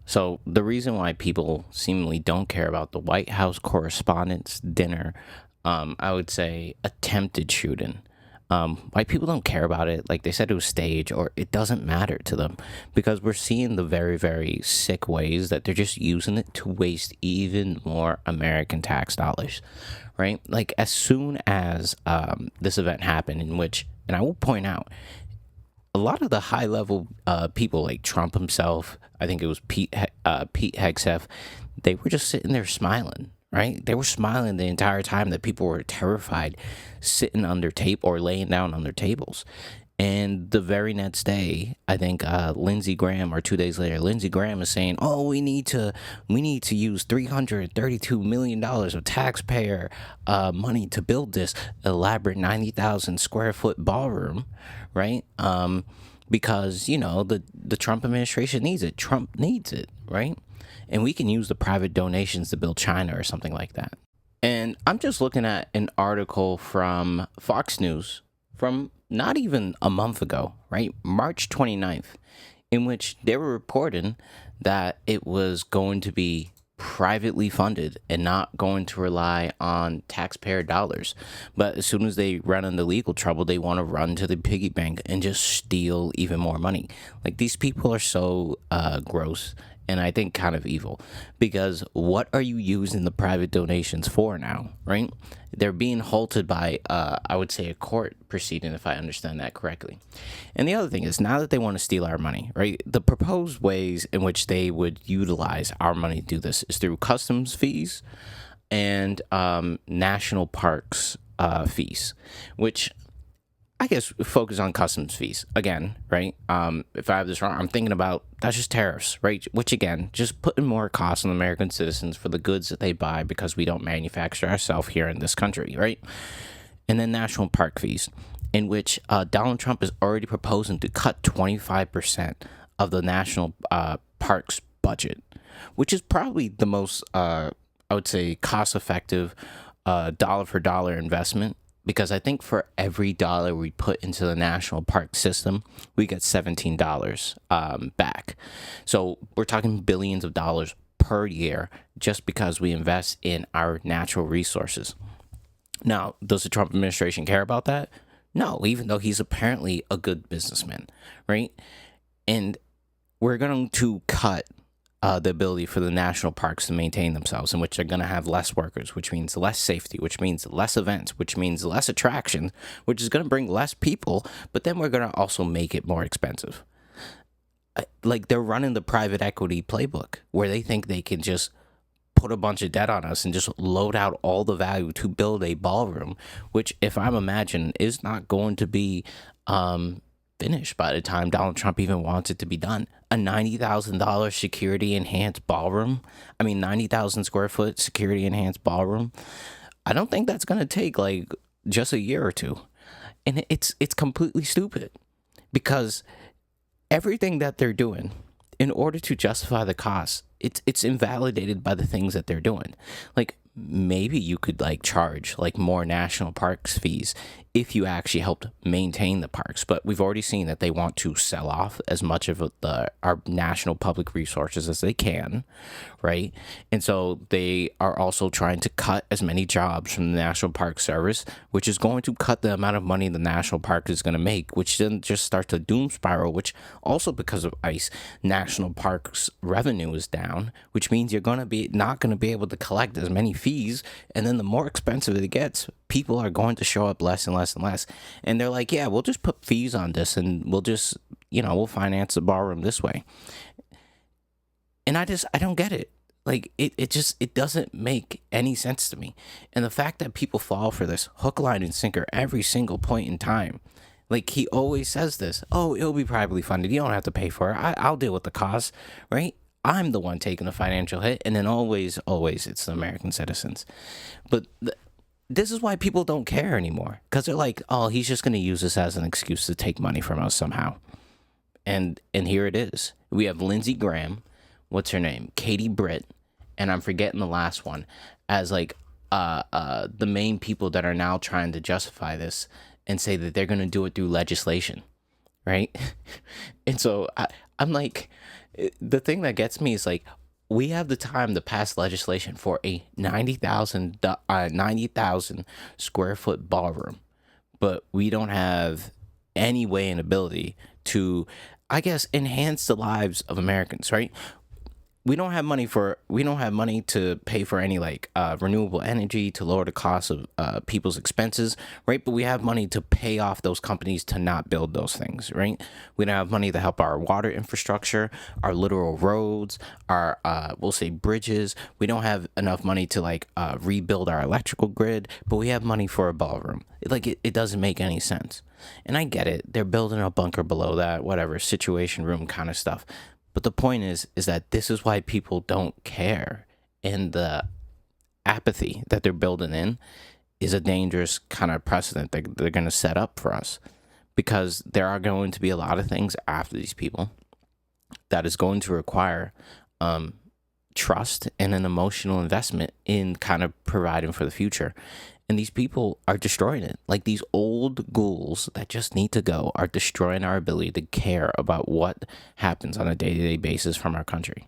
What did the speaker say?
So the reason why people seemingly don't care about the White House Correspondents' Dinner, I would say attempted shooting. White people don't care about it. Like they said it was staged, or it doesn't matter to them because we're seeing the very, very sick ways that they're just using it to waste even more American tax dollars, right? Like as soon as this event happened, in which, and I will point out, a lot of the high level people like Trump himself, I think it was Pete Hegseth, they were just sitting there smiling, right? They were smiling the entire time that people were terrified, sitting under tape or laying down on their tables. And the very next day, I think Lindsey Graham, or 2 days later, Lindsey Graham is saying, "Oh, we need to use $332 million of taxpayer money to build this elaborate 90,000 square foot ballroom, right? Because the Trump administration needs it. Trump needs it, right? And we can use the private donations to build China or something like that." And I'm just looking at an article from Fox News from not even a month ago, right? March 29th, in which they were reporting that it was going to be privately funded and not going to rely on taxpayer dollars. But as soon as they run into legal trouble, they want to run to the piggy bank and just steal even more money. Like these people are so gross, and I think kind of evil, because what are you using the private donations for now, right? They're being halted by, I would say, a court proceeding, if I understand that correctly. And the other thing is, now that they want to steal our money, right, the proposed ways in which they would utilize our money to do this is through customs fees and national parks fees, which I guess focus on customs fees again, right? If I have this wrong, I'm thinking about that's just tariffs, right? Which again, just putting more costs on American citizens for the goods that they buy because we don't manufacture ourselves here in this country, right? And then national park fees, in which Donald Trump is already proposing to cut 25% of the national parks budget, which is probably the most, I would say, cost-effective dollar for dollar investment, because I think for every dollar we put into the national park system, we get $17 back. So we're talking billions of dollars per year just because we invest in our natural resources. Now, does the Trump administration care about that? No, even though he's apparently a good businessman, right? And we're going to cut the ability for the national parks to maintain themselves, in which they're going to have less workers, which means less safety, which means less events, which means less attraction, which is going to bring less people, but then we're going to also make it more expensive. Like they're running the private equity playbook where they think they can just put a bunch of debt on us and just load out all the value to build a ballroom, which, if I'm imagining, is not going to be finished by the time Donald Trump even wants it to be done. A $90,000 security enhanced ballroom. I mean, 90,000 square foot security enhanced ballroom. I don't think that's going to take like just a year or two. And it's completely stupid, because everything that they're doing in order to justify the cost, it's invalidated by the things that they're doing. Like maybe you could like charge like more national parks fees if you actually helped maintain the parks, but we've already seen that they want to sell off as much of our national public resources as they can, right? And so they are also trying to cut as many jobs from the National Park Service, which is going to cut the amount of money the national park is going to make, which then just starts a doom spiral, which also, because of ICE, national parks revenue is down, which means you're going to be not going to be able to collect as many fees, and then the more expensive it gets, people are going to show up less and less and less. And they're like, yeah, we'll just put fees on this and we'll just, we'll finance the ballroom this way. And I don't get it. Like it doesn't make any sense to me. And the fact that people fall for this hook, line, and sinker every single point in time. Like he always says this, oh, it'll be privately funded. You don't have to pay for it. I'll deal with the cost, right? I'm the one taking the financial hit. And then always, it's the American citizens. But this is why people don't care anymore, because they're like, oh, he's just going to use this as an excuse to take money from us somehow. And here it is. We have Lindsey Graham, what's her name, Katie Britt, and I'm forgetting the last one, as like the main people that are now trying to justify this and say that they're going to do it through legislation, right? And so I'm like, The thing that gets me is like we have the time to pass legislation for a 90,000 square foot ballroom, but we don't have any way and ability to, I guess, enhance the lives of Americans, right? We don't have money to pay for any like renewable energy to lower the cost of people's expenses, right? But we have money to pay off those companies to not build those things, right? We don't have money to help our water infrastructure, our literal roads, our we'll say bridges. We don't have enough money to like rebuild our electrical grid, but we have money for a ballroom. It doesn't make any sense. And I get it, they're building a bunker below that, whatever, situation room kind of stuff. But the point is that this is why people don't care. And the apathy that they're building in is a dangerous kind of precedent that they're going to set up for us. Because there are going to be a lot of things after these people that is going to require trust and an emotional investment in kind of providing for the future. And these people are destroying it. Like these old ghouls that just need to go are destroying our ability to care about what happens on a day to day basis from our country.